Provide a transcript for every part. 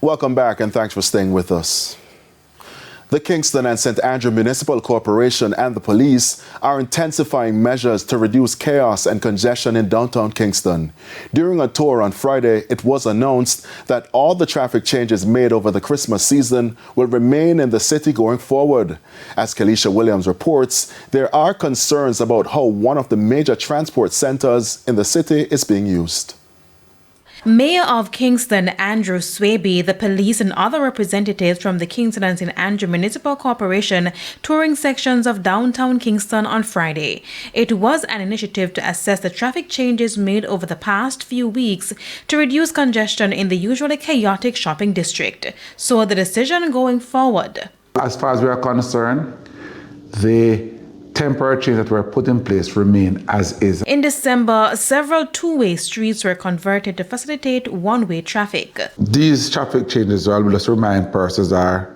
Welcome back and thanks for staying with us. The Kingston and St. Andrew Municipal Corporation and the police are intensifying measures to reduce chaos and congestion in downtown Kingston. During a tour on Friday, it was announced that all the traffic changes made over the Christmas season will remain in the city going forward. As Kelisha Williams reports, there are concerns about how one of the major transport centers in the city is being used. Mayor of Kingston, Andrew Swaby, the police and other representatives from the Kingston and St. Andrew Municipal Corporation touring sections of downtown Kingston on Friday. It was an initiative to assess the traffic changes made over the past few weeks to reduce congestion in the usually chaotic shopping district. So the decision going forward. As far as we are concerned, the temporary changes that were put in place remain as is. In December, several two-way streets were converted to facilitate one-way traffic. These traffic changes, I will just remind persons, are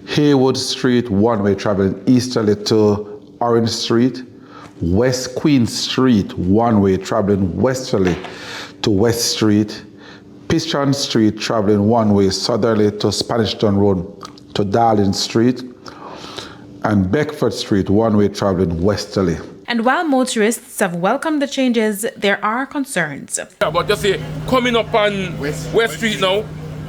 Haywood Street, one-way traveling easterly to Orange Street, West Queen Street, one-way traveling westerly to West Street, Pichon Street traveling one-way southerly to Spanish Town Road to Darling Street, and Beckford Street, one-way traveling westerly. And while motorists have welcomed the changes, there are concerns. Yeah, but just say, coming up on West Street now,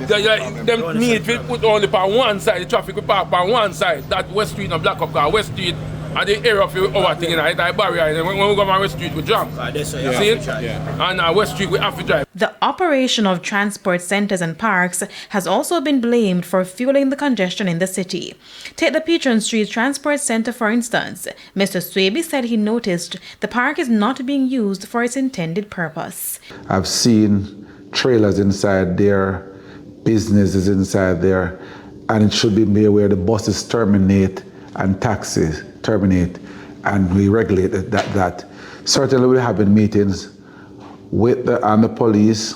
them need to put only on one side, the traffic will park on one side. That West Street and block up car. West Street and the area of our thing, it's a barrier. And when we go on West Street, we jump. See it? And West Street, we have to drive. The operation of transport centers and parks has also been blamed for fueling the congestion in the city. Take the Pichon Street Transport Center, for instance. Mr. Swaby said he noticed the park is not being used for its intended purpose. I've seen trailers inside there, businesses inside there, and it should be made where the buses terminate and taxis terminate, and we regulate that. Certainly we're having meetings with the police,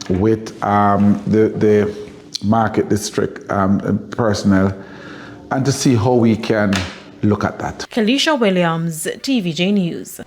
with the market district personnel, and to see how we can look at that. Kelisha Williams, TVJ News.